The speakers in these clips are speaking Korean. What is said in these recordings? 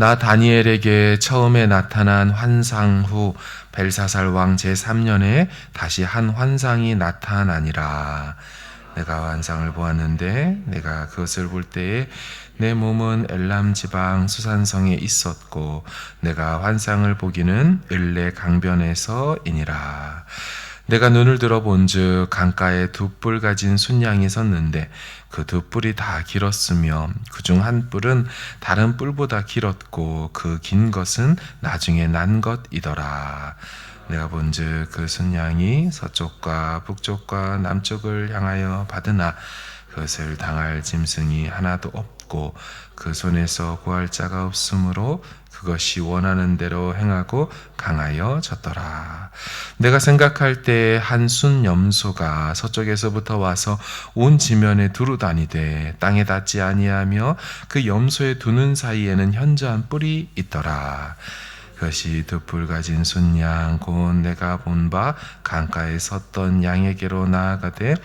나 다니엘에게 처음에 나타난 환상 후 벨사살 왕 제3년에 다시 한 환상이 나타나니라. 내가 환상을 보았는데 내가 그것을 볼 때에 내 몸은 엘람 지방 수산성에 있었고 내가 환상을 보기는 을레 강변에서이니라. 내가 눈을 들어 본즉 강가에 두 뿔 가진 순양이 섰는데 그 두 뿔이 다 길었으며 그중 한 뿔은 다른 뿔보다 길었고 그 긴 것은 나중에 난 것이더라. 내가 본즉 그 순양이 서쪽과 북쪽과 남쪽을 향하여 받으나 그것을 당할 짐승이 하나도 없고 그 손에서 구할 자가 없으므로 그것이 원하는 대로 행하고 강하여 졌더라. 내가 생각할 때 한 순염소가 서쪽에서부터 와서 온 지면에 두루 다니되 땅에 닿지 아니하며 그 염소의 두 눈 사이에는 현저한 뿔이 있더라. 그것이 두 뿔 가진 순양 곧 내가 본 바 강가에 섰던 양에게로 나아가되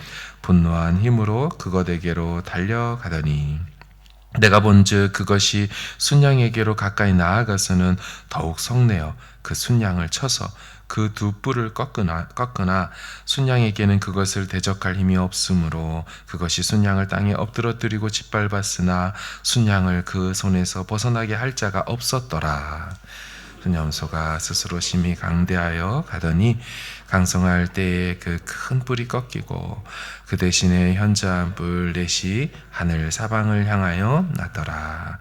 분노한 힘으로 그것에게로 달려가더니 내가 본즉 그것이 순양에게로 가까이 나아가서는 더욱 성내어 그 순양을 쳐서 그 두 뿔을 꺾으나 순양에게는 그것을 대적할 힘이 없으므로 그것이 순양을 땅에 엎드러뜨리고 짓밟았으나 순양을 그 손에서 벗어나게 할 자가 없었더라. 순염소가 스스로 심히 강대하여 가더니 강성할 때에 그 큰 뿔이 꺾이고 그 대신에 현저한 뿔 넷이 하늘 사방을 향하여 났더라.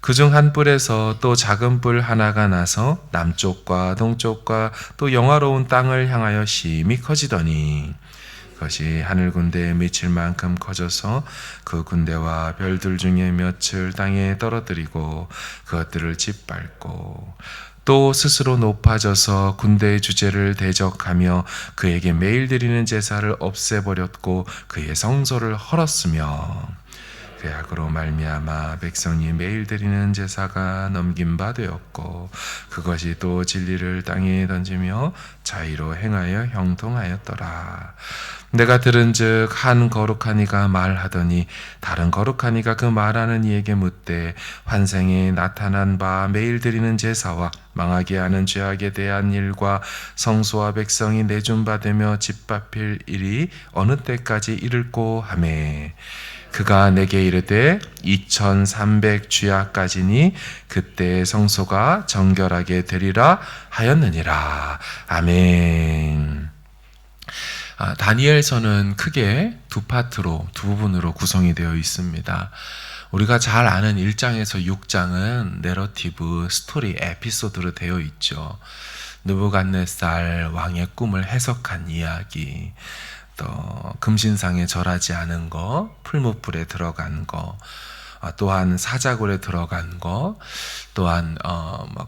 그중 한 뿔에서 또 작은 뿔 하나가 나서 남쪽과 동쪽과 또 영화로운 땅을 향하여 심히 커지더니 그것이 하늘 군대에 미칠 만큼 커져서 그 군대와 별들 중에 몇을 땅에 떨어뜨리고 그것들을 짓밟고 또 스스로 높아져서 군대의 주제를 대적하며 그에게 매일 드리는 제사를 없애버렸고 그의 성소를 헐었으며 그 악으로 말미암아 백성이 매일 드리는 제사가 넘긴 바 되었고 그것이 또 진리를 땅에 던지며 자의로 행하여 형통하였더라. 내가 들은즉 한 거룩한 이가 말하더니 다른 거룩한 이가 그 말하는 이에게 묻되 환상에 나타난 바 매일 드리는 제사와 망하게 하는 죄악에 대한 일과 성소와 백성이 내준받으며 짓밟힐 일이 어느 때까지 이를꼬 하매 그가 내게 이르되 2300 주야까지니 그때 성소가 정결하게 되리라 하였느니라. 아멘. 다니엘서는 크게 두 파트로, 두 부분으로 구성이 되어 있습니다. 우리가 잘 아는 1장에서 6장은 내러티브, 스토리, 에피소드로 되어 있죠. 느부갓네살 왕의 꿈을 해석한 이야기, 또 금신상에 절하지 않은 거, 풀무불에 들어간 거, 또한 사자굴에 들어간 거, 또한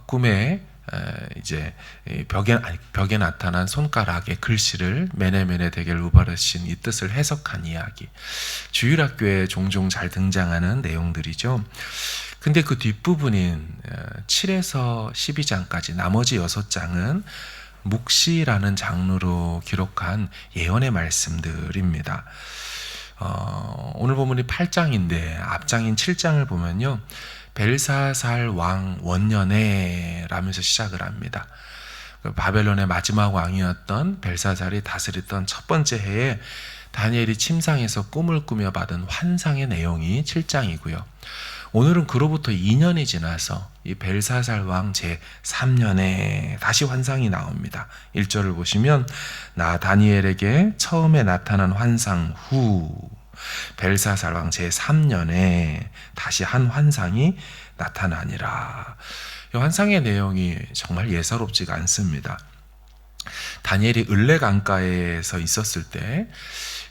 꿈에 이제 벽에 나타난 손가락의 글씨를 메네메네 데겔 우바르신 이 뜻을 해석한 이야기. 주일학교에 종종 잘 등장하는 내용들이죠. 근데 그 뒷부분인 7에서 12장까지 나머지 6장은 묵시라는 장르로 기록한 예언의 말씀들입니다. 오늘 본문이 8장인데 앞장인 7장을 보면요. 벨사살 왕 원년에 라면서 시작을 합니다. 바벨론의 마지막 왕이었던 벨사살이 다스렸던 첫 번째 해에 다니엘이 침상에서 꿈을 꾸며 받은 환상의 내용이 7장이고요. 오늘은 그로부터 2년이 지나서 이 벨사살 왕 제3년에 다시 환상이 나옵니다. 1절을 보시면 나 다니엘에게 처음에 나타난 환상 후 벨사살 왕 제3년에 다시 한 환상이 나타나니라. 이 환상의 내용이 정말 예사롭지가 않습니다. 다니엘이 을레 강가에서 있었을 때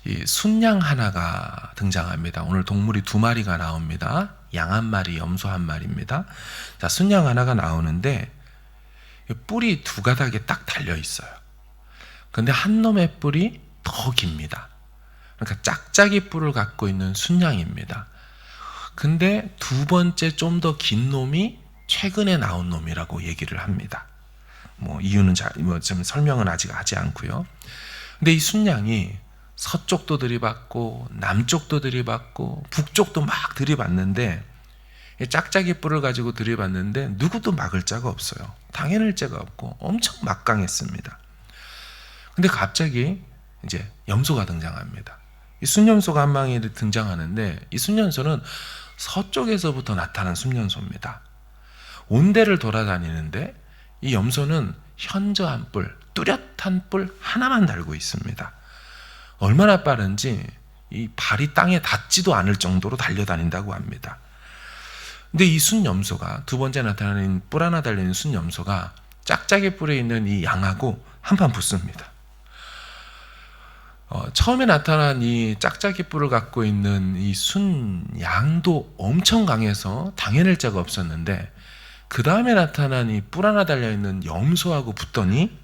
이 순양 하나가 등장합니다. 오늘 동물이 2마리가 나옵니다. 양 1마리, 염소 1마리입니다. 자, 순양 하나가 나오는데 뿔이 2가닥에 딱 달려 있어요. 근데 한 놈의 뿔이 더 깁니다. 그러니까 짝짝이 뿔을 갖고 있는 순양입니다. 근데 두 번째 좀 더 긴 놈이 최근에 나온 놈이라고 얘기를 합니다. 이유는 좀 설명은 아직 하지 않고요. 근데 이 순양이 서쪽도 들이받고 남쪽도 들이받고 북쪽도 막 들이받는데 짝짝이 뿔을 가지고 들이받는데 누구도 막을 자가 없어요. 당해낼 자가 없고 엄청 막강했습니다. 근데 갑자기 이제 염소가 등장합니다. 이 순염소가 한 방에 등장하는데, 이 순염소는 서쪽에서부터 나타난 순염소입니다. 온데를 돌아다니는데 이 염소는 현저한 뿔, 뚜렷한 뿔 하나만 달고 있습니다. 얼마나 빠른지 이 발이 땅에 닿지도 않을 정도로 달려다닌다고 합니다. 근데 이 순염소가, 두 번째 나타나는 뿔 하나 달리는 순염소가 짝짝이 뿔에 있는 이 양하고 한판 붙습니다. 처음에 나타난 이 짝짝이 뿔을 갖고 있는 이 순양도 엄청 강해서 당해낼 자가 없었는데, 그 다음에 나타난 이 뿔 하나 달려있는 염소하고 붙더니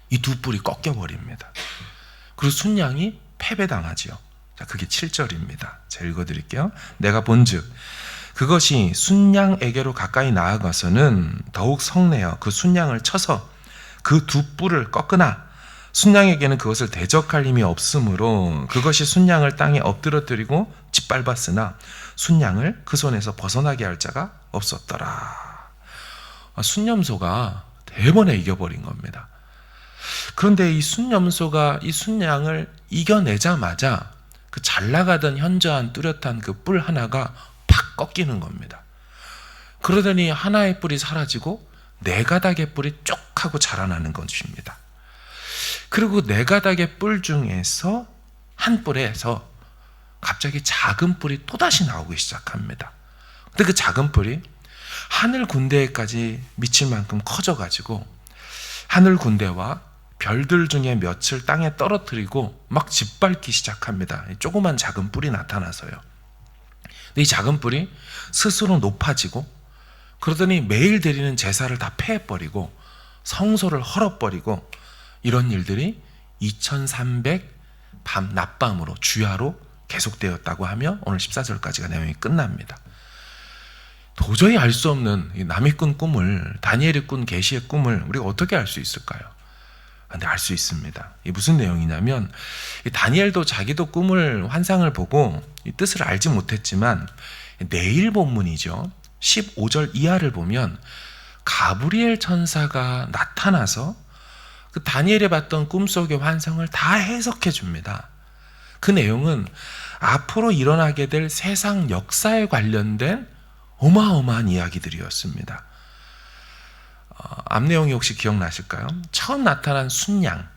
이 두 뿔이 꺾여버립니다. 그리고 순양이 패배당하지요. 자, 그게 7절입니다. 제가 읽어드릴게요. 내가 본즉 그것이 순양에게로 가까이 나아가서는 더욱 성내어 그 순양을 쳐서 그 두 뿔을 꺾으나 순양에게는 그것을 대적할 힘이 없으므로 그것이 순양을 땅에 엎드러뜨리고 짓밟았으나 순양을 그 손에서 벗어나게 할 자가 없었더라. 순염소가 대번에 이겨버린 겁니다. 그런데 이 순염소가 이 순양을 이겨내자마자 그 잘 나가던 현저한 뚜렷한 그 뿔 하나가 팍 꺾이는 겁니다. 그러더니 하나의 뿔이 사라지고 네 가닥의 뿔이 쭉 하고 자라나는 것입니다. 그리고 네 가닥의 뿔 중에서 한 뿔에서 갑자기 작은 뿔이 또다시 나오기 시작합니다. 근데 그 작은 뿔이 하늘 군대까지 미칠 만큼 커져가지고 하늘 군대와 별들 중에 몇을 땅에 떨어뜨리고 막 짓밟기 시작합니다. 조그만 작은 뿔이 나타나서요. 근데 이 작은 뿔이 스스로 높아지고, 그러더니 매일 드리는 제사를 다 폐해버리고 성소를 헐어버리고, 이런 일들이 2300 낮밤으로 주야로 계속되었다고 하며 오늘 14절까지가 내용이 끝납니다. 도저히 알 수 없는 남이 꾼 꿈을, 다니엘이 꾼 계시의 꿈을 우리가 어떻게 알 수 있을까요? 근데 알 수 있습니다. 이 무슨 내용이냐면, 이 다니엘도 자기도 꿈을, 환상을 보고 이 뜻을 알지 못했지만 내일 본문이죠. 15절 이하를 보면 가브리엘 천사가 나타나서 그 다니엘이 봤던 꿈속의 환상을 다 해석해 줍니다. 그 내용은 앞으로 일어나게 될 세상 역사에 관련된 어마어마한 이야기들이었습니다. 앞 내용이 혹시 기억나실까요? 처음 나타난 순양,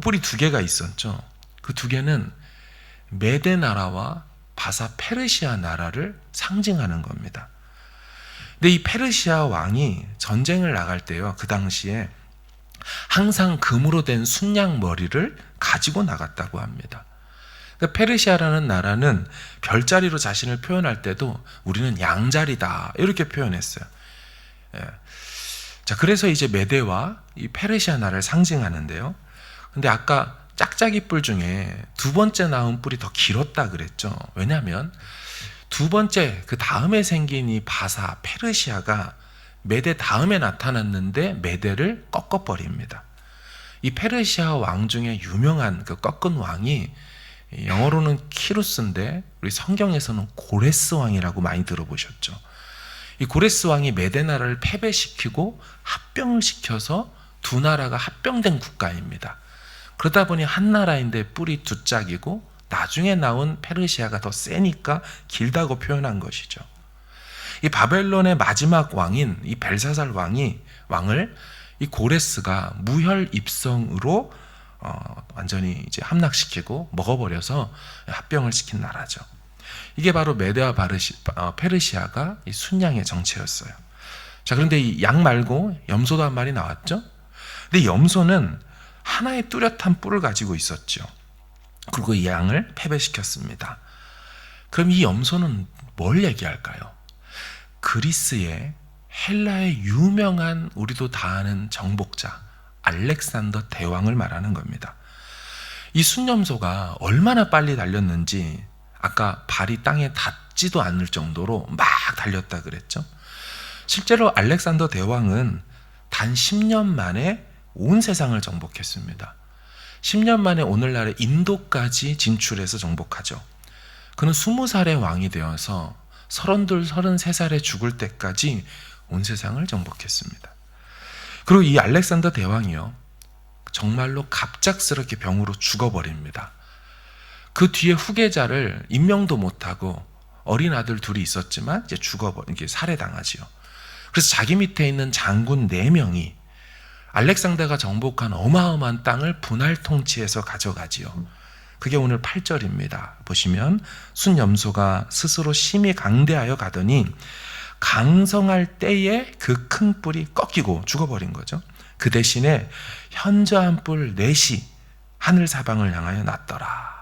뿔이 두 개가 있었죠. 그 두 개는 메데 나라와 바사 페르시아 나라를 상징하는 겁니다. 근데 이 페르시아 왕이 전쟁을 나갈 때요, 그 당시에 항상 금으로 된 순양 머리를 가지고 나갔다고 합니다. 그러니까 페르시아라는 나라는 별자리로 자신을 표현할 때도 우리는 양자리다 이렇게 표현했어요. 예. 자, 그래서 이제 메데와 이 페르시아 나라를 상징하는데요. 근데 아까 짝짝이 뿔 중에 두 번째 나온 뿔이 더 길었다 그랬죠. 왜냐하면 두 번째, 그 다음에 생긴 이 바사 페르시아가 메데 다음에 나타났는데 메데를 꺾어버립니다. 이 페르시아 왕 중에 유명한 그 꺾은 왕이 영어로는 키루스인데 우리 성경에서는 고레스 왕이라고 많이 들어보셨죠. 이 고레스 왕이 메데 나라를 패배시키고 합병을 시켜서 두 나라가 합병된 국가입니다. 그러다 보니 한 나라인데 뿔이 두 짝이고 나중에 나온 페르시아가 더 세니까 길다고 표현한 것이죠. 이 바벨론의 마지막 왕인 이 벨사살 왕을 이 고레스가 무혈 입성으로 완전히 이제 함락시키고 먹어버려서 합병을 시킨 나라죠. 이게 바로 메데와 페르시아가 이 순양의 정체였어요. 자, 그런데 이 양 말고 염소도 한 마리 나왔죠. 근데 염소는 하나의 뚜렷한 뿔을 가지고 있었죠. 그리고 이 양을 패배시켰습니다. 그럼 이 염소는 뭘 얘기할까요? 그리스의, 헬라의 유명한, 우리도 다 아는 정복자 알렉산더 대왕을 말하는 겁니다. 이 순염소가 얼마나 빨리 달렸는지 아까 발이 땅에 닿지도 않을 정도로 막 달렸다 그랬죠. 실제로 알렉산더 대왕은 단 10년 만에 온 세상을 정복했습니다. 10년 만에 오늘날의 인도까지 진출해서 정복하죠. 그는 20살의 왕이 되어서 32, 33살에 죽을 때까지 온 세상을 정복했습니다. 그리고 이 알렉산더 대왕이요, 정말로 갑작스럽게 병으로 죽어버립니다. 그 뒤에 후계자를 임명도 못하고 어린 아들 둘이 있었지만 이제 이게 살해당하지요. 그래서 자기 밑에 있는 장군 4명이 알렉산더가 정복한 어마어마한 땅을 분할 통치해서 가져가지요. 그게 오늘 8절입니다. 보시면 순염소가 스스로 심히 강대하여 가더니 강성할 때에 그 큰 뿔이 꺾이고 죽어버린 거죠. 그 대신에 현저한 뿔 넷이 하늘 사방을 향하여 났더라.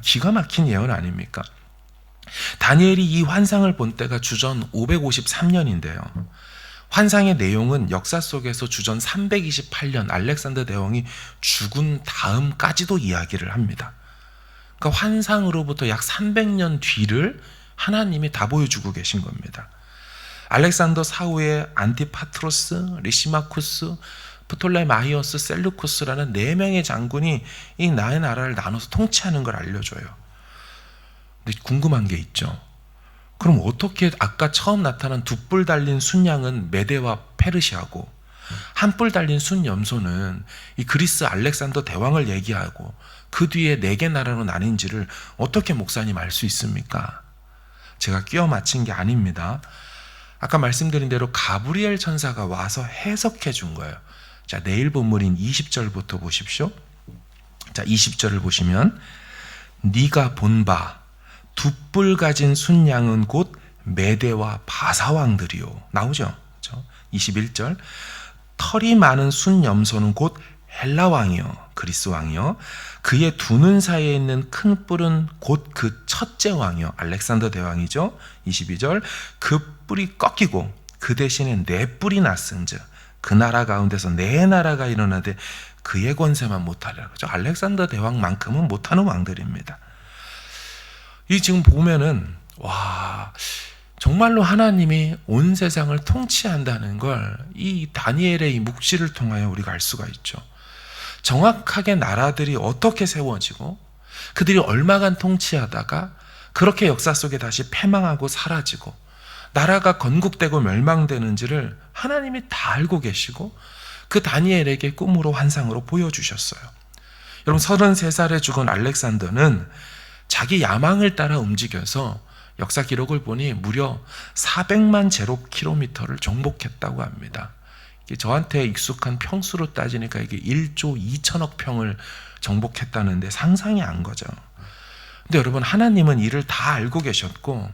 기가 막힌 예언 아닙니까? 다니엘이 이 환상을 본 때가 주전 553년인데요. 환상의 내용은 역사 속에서 주전 328년 알렉산더 대왕이 죽은 다음까지도 이야기를 합니다. 그러니까 환상으로부터 약 300년 뒤를 하나님이 다 보여주고 계신 겁니다. 알렉산더 사후에 안티파트로스, 리시마쿠스, 프톨레마이오스, 셀루쿠스라는 4명의 장군이 이 나의 나라를 나눠서 통치하는 걸 알려줘요. 근데 궁금한 게 있죠. 그럼 어떻게 아까 처음 나타난 2뿔 달린 순양은 메데와 페르시아고 한 뿔 달린 순염소는 이 그리스 알렉산더 대왕을 얘기하고 그 뒤에 4개 나라로 나뉜지를 어떻게 목사님 알 수 있습니까? 제가 끼워 맞힌 게 아닙니다. 아까 말씀드린 대로 가브리엘 천사가 와서 해석해 준 거예요. 자, 내일 본문인 20절부터 보십시오. 자, 20절을 보시면 네가 본 바 2뿔 가진 순양은 곧 메대와 바사왕들이요. 나오죠? 그렇죠? 21절 털이 많은 순염소는 곧 헬라왕이요, 그리스 왕이요. 그의 두 눈 사이에 있는 큰 뿔은 곧 그 첫째 왕이요, 알렉산더 대왕이죠. 22절 그 뿔이 꺾이고 그 대신에 4뿔이 났은즉 그 나라 가운데서 4나라가 일어나되 그의 권세만 못하리라. 그렇죠? 알렉산더 대왕만큼은 못하는 왕들입니다. 이 지금 보면은 와, 정말로 하나님이 온 세상을 통치한다는 걸 이 다니엘의 이 묵시를 통하여 우리가 알 수가 있죠. 정확하게 나라들이 어떻게 세워지고 그들이 얼마간 통치하다가 그렇게 역사 속에 다시 패망하고 사라지고 나라가 건국되고 멸망되는지를 하나님이 다 알고 계시고 그 다니엘에게 꿈으로 환상으로 보여주셨어요. 여러분 33살에 죽은 알렉산더는 자기 야망을 따라 움직여서 역사 기록을 보니 무려 400만 제곱킬로미터를 정복했다고 합니다. 저한테 익숙한 평수로 따지니까 이게 1조 2천억 평을 정복했다는데 상상이 안 거죠. 근데 여러분 하나님은 이를 다 알고 계셨고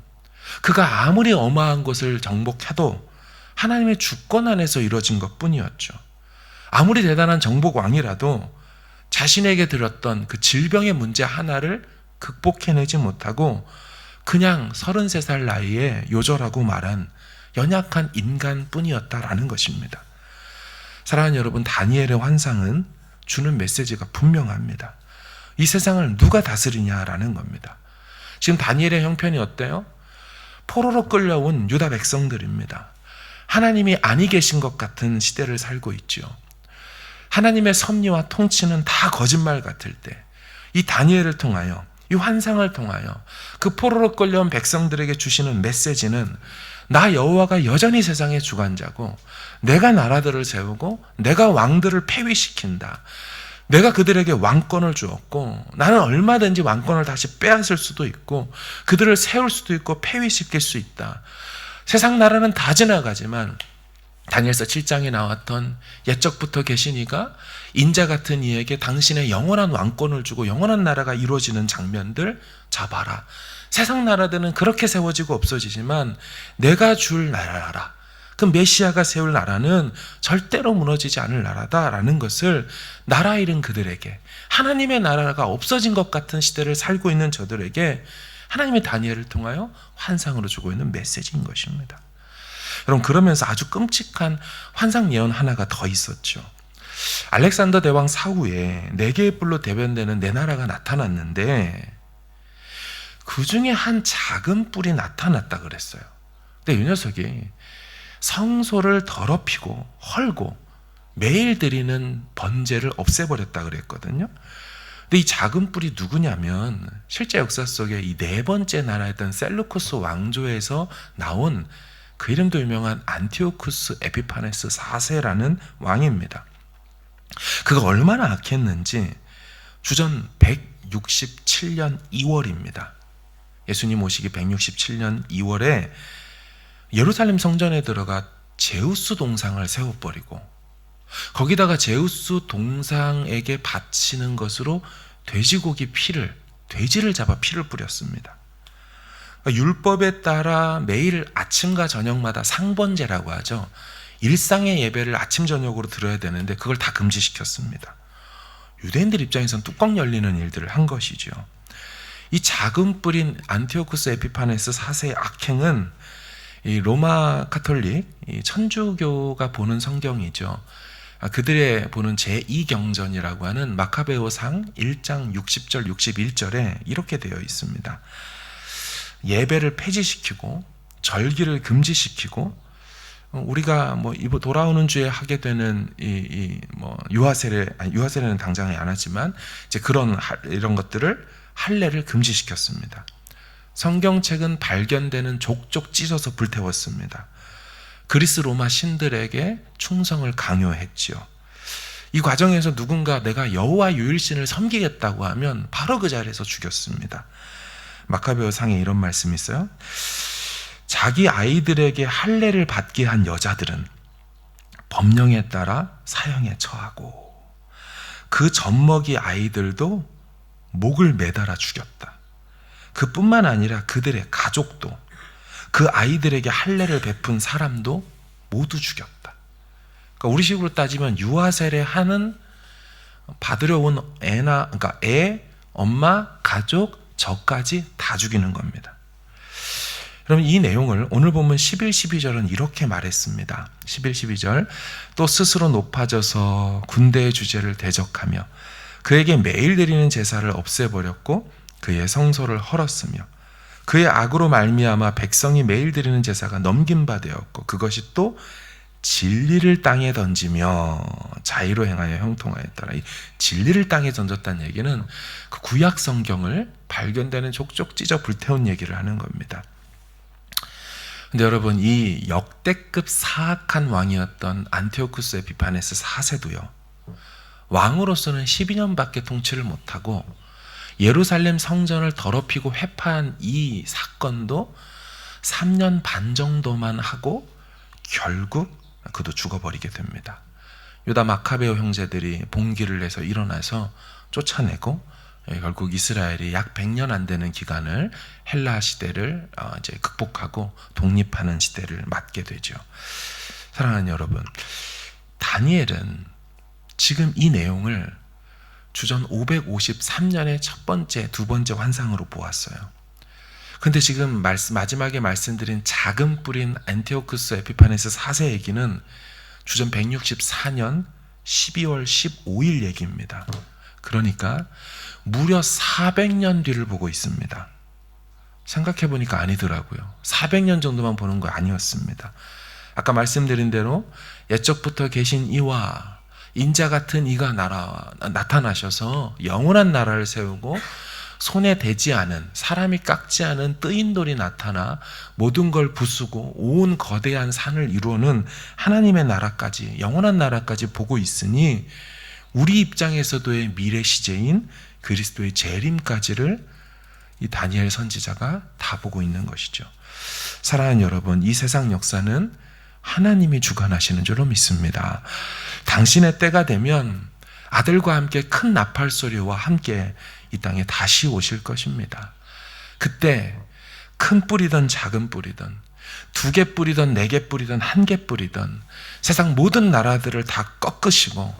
그가 아무리 어마한 것을 정복해도 하나님의 주권 안에서 이루어진 것뿐이었죠. 아무리 대단한 정복왕이라도 자신에게 들었던 그 질병의 문제 하나를 극복해내지 못하고 그냥 33살 나이에 요절하고 말한 연약한 인간뿐이었다라는 것입니다. 사랑하는 여러분, 다니엘의 환상은 주는 메시지가 분명합니다. 이 세상을 누가 다스리냐라는 겁니다. 지금 다니엘의 형편이 어때요? 포로로 끌려온 유다 백성들입니다. 하나님이 아니 계신 것 같은 시대를 살고 있죠. 하나님의 섭리와 통치는 다 거짓말 같을 때 이 다니엘을 통하여 이 환상을 통하여 그 포로로 끌려온 백성들에게 주시는 메시지는 나 여호와가 여전히 세상의 주관자고 내가 나라들을 세우고 내가 왕들을 폐위시킨다. 내가 그들에게 왕권을 주었고 나는 얼마든지 왕권을 다시 빼앗을 수도 있고 그들을 세울 수도 있고 폐위시킬 수 있다. 세상 나라는 다 지나가지만 다니엘서 7장에 나왔던 옛적부터 계신 이가 인자 같은 이에게 당신의 영원한 왕권을 주고 영원한 나라가 이루어지는 장면들 잡아라. 세상 나라들은 그렇게 세워지고 없어지지만 내가 줄 나라라. 그 메시아가 세울 나라는 절대로 무너지지 않을 나라다라는 것을 나라 잃은 그들에게 하나님의 나라가 없어진 것 같은 시대를 살고 있는 저들에게 하나님의 다니엘을 통하여 환상으로 주고 있는 메시지인 것입니다. 여러분 그러면서 아주 끔찍한 환상 예언 하나가 더 있었죠. 알렉산더 대왕 사후에 4개의 뿔로 대변되는 4나라가 나타났는데 그 중에 한 작은 뿔이 나타났다 그랬어요. 근데 이 녀석이 성소를 더럽히고 헐고 매일 드리는 번제를 없애버렸다 그랬거든요. 근데 이 작은 뿔이 누구냐면 실제 역사 속에 이 네 번째 나라였던 셀루쿠스 왕조에서 나온 그 이름도 유명한 안티오쿠스 에피파네스 4세라는 왕입니다. 그가 얼마나 악했는지 주전 167년 2월입니다. 예수님 오시기 167년 2월에 예루살렘 성전에 들어가 제우스 동상을 세워버리고 거기다가 제우스 동상에게 바치는 것으로 돼지고기 피를, 돼지를 잡아 피를 뿌렸습니다. 율법에 따라 매일 아침과 저녁마다 상번제라고 하죠. 일상의 예배를 아침 저녁으로 드려야 되는데 그걸 다 금지시켰습니다. 유대인들 입장에서는 뚜껑 열리는 일들을 한 것이죠. 이 작은 뿔인 안티오쿠스 에피파네스 4세의 악행은 이 로마 카톨릭, 이 천주교가 보는 성경이죠. 그들의 보는 제2경전이라고 하는 마카베오상 1장 60절 61절에 이렇게 되어 있습니다. 예배를 폐지시키고 절기를 금지시키고 우리가 돌아오는 주에 하게 되는 유하세례는 당장에 안 하지만 이제 이런 것들을 할례를 금지시켰습니다. 성경책은 발견되는 족족 찢어서 불태웠습니다. 그리스 로마 신들에게 충성을 강요했지요. 이 과정에서 누군가 내가 여호와 유일신을 섬기겠다고 하면 바로 그 자리에서 죽였습니다. 마카베오상에 이런 말씀이 있어요. 자기 아이들에게 할례를 받게 한 여자들은 법령에 따라 사형에 처하고 그 젖먹이 아이들도 목을 매달아 죽였다. 그뿐만 아니라 그들의 가족도 그 아이들에게 할례를 베푼 사람도 모두 죽였다. 그러니까 우리식으로 따지면 유아세례하는 받으러 온 그러니까 애, 엄마, 가족, 저까지 다 죽이는 겁니다. 그럼 이 내용을 오늘 보면 11, 12절은 이렇게 말했습니다. 11, 12절 또 스스로 높아져서 군대의 주제를 대적하며 그에게 매일 드리는 제사를 없애버렸고 그의 성소를 헐었으며 그의 악으로 말미암아 백성이 매일 드리는 제사가 넘긴 바 되었고 그것이 또 진리를 땅에 던지며 자의로 행하여 형통하였더라. 이 진리를 땅에 던졌다는 얘기는 그 구약 성경을 발견되는 족족 찢어 불태운 얘기를 하는 겁니다. 근데 여러분 이 역대급 사악한 왕이었던 안티오쿠스 에피파네스 4세도요. 왕으로서는 12년밖에 통치를 못하고 예루살렘 성전을 더럽히고 회파한 이 사건도 3년 반 정도만 하고 결국 그도 죽어버리게 됩니다. 유다 마카베오 형제들이 봉기를 내서 일어나서 쫓아내고 결국 이스라엘이 약 100년 안 되는 기간을 헬라 시대를 이제 극복하고 독립하는 시대를 맞게 되죠. 사랑하는 여러분, 다니엘은 지금 이 내용을 주전 553년의 첫 번째, 두 번째 환상으로 보았어요. 근데 지금 마지막에 말씀드린 작은 뿔인 안티오쿠스 에피파네스 4세 얘기는 주전 164년 12월 15일 얘기입니다. 그러니까 무려 400년 뒤를 보고 있습니다. 생각해보니까 아니더라고요. 400년 정도만 보는 거 아니었습니다. 아까 말씀드린 대로 옛적부터 계신 이와 인자 같은 이가 나타나셔서 영원한 나라를 세우고 손에 대지 않은, 사람이 깎지 않은 뜨인 돌이 나타나 모든 걸 부수고 온 거대한 산을 이루는 하나님의 나라까지, 영원한 나라까지 보고 있으니 우리 입장에서도의 미래 시제인 그리스도의 재림까지를 이 다니엘 선지자가 다 보고 있는 것이죠. 사랑하는 여러분, 이 세상 역사는 하나님이 주관하시는 줄로 믿습니다. 당신의 때가 되면 아들과 함께 큰 나팔 소리와 함께 이 땅에 다시 오실 것입니다. 그때 큰 뿌리든 작은 뿌리든 2개 뿌리든 4개 뿌리든 1개 뿌리든 세상 모든 나라들을 다 꺾으시고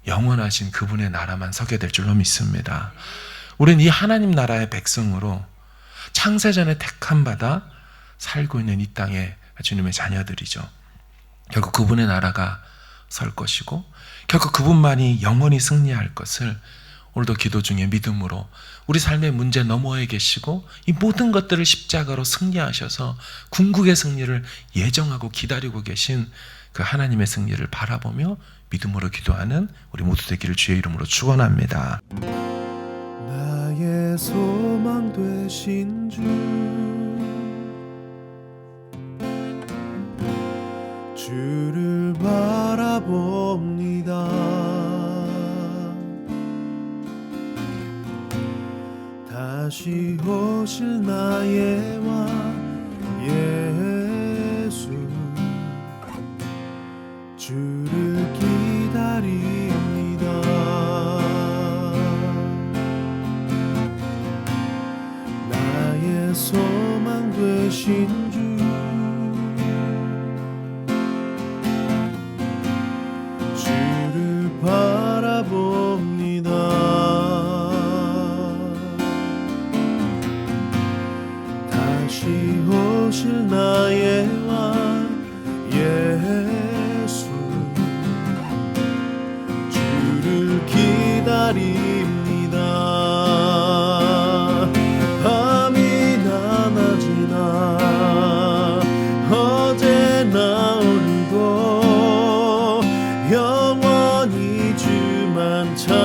영원하신 그분의 나라만 서게 될 줄로 믿습니다. 우리는 이 하나님 나라의 백성으로 창세전에 택함 받아 살고 있는 이 땅의 주님의 자녀들이죠. 결국 그분의 나라가 설 것이고 결국 그분만이 영원히 승리할 것을 오늘도 기도 중에 믿음으로 우리 삶의 문제 너머에 계시고 이 모든 것들을 십자가로 승리하셔서 궁극의 승리를 예정하고 기다리고 계신 그 하나님의 승리를 바라보며 믿음으로 기도하는 우리 모두 되기를 주의 이름으로 축원합니다. 나의 소망 되신 주, 주를 바라봅니다. 다시 오실 나의 왕 예수, 주를 기다립니다. 나의 소망 되신 주, 주를 바라봅니다. 다시 오실 나의 왕 예수, 주를 기다립니다. 밤이나 낮이나 어제나 오늘도 영원히 주만 찬양해.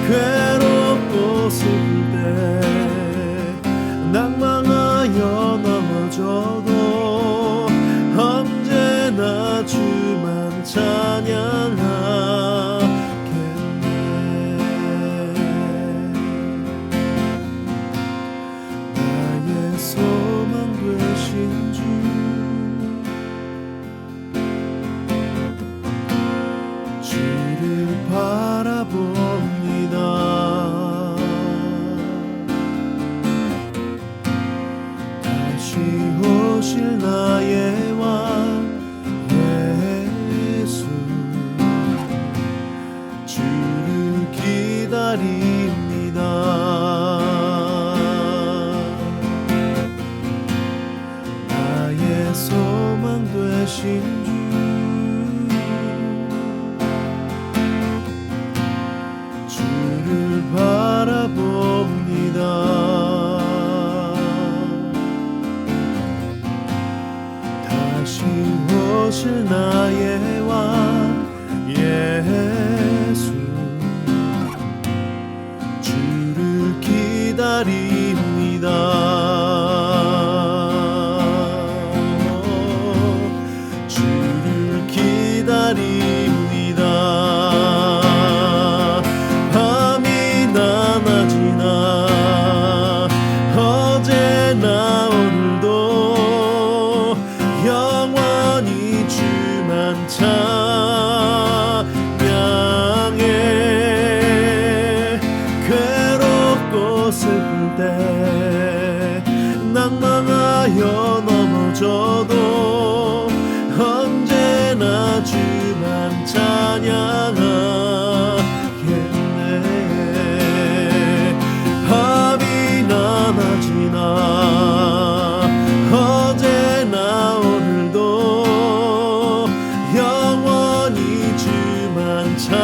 괴롭고 슬플 때 낭망하여 넘어져도 언제나 주만 찬양하겠네. 나의 소망 되신 주, 주를 바라봅니다. 다시 오실 나의 왕 예수, 주를 기다립니다. 나의 소망 되신 주, 주를 바라봅니다. 다시 오실 나의 왕 예수, 주를 기다립니다. 주를 기다립니다. 밤이나 낮이나 어제나 오늘도 영원히 주만 찬양해. 괴롭고 슬플 때 낭망하여 넘어져도 언제나 주만 찬양하겠네. 밤이나 낮이나 어제나 오늘도 영원히 주만 찬양해.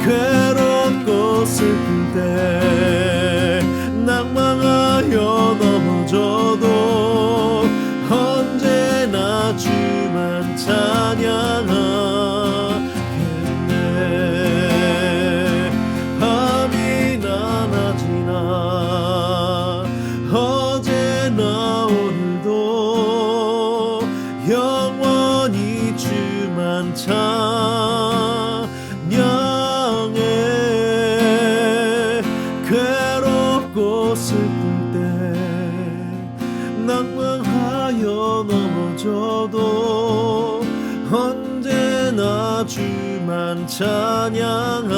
괴롭고 슬플 때 낭망하여 넘어져도 언제나 주만 찬양하겠네. 밤이나 낮이나 어제나 오늘도 영원히 주만 찬양해. 괴롭고 슬플 때 낭망하여 넘어져도 언제나 주만 찬양하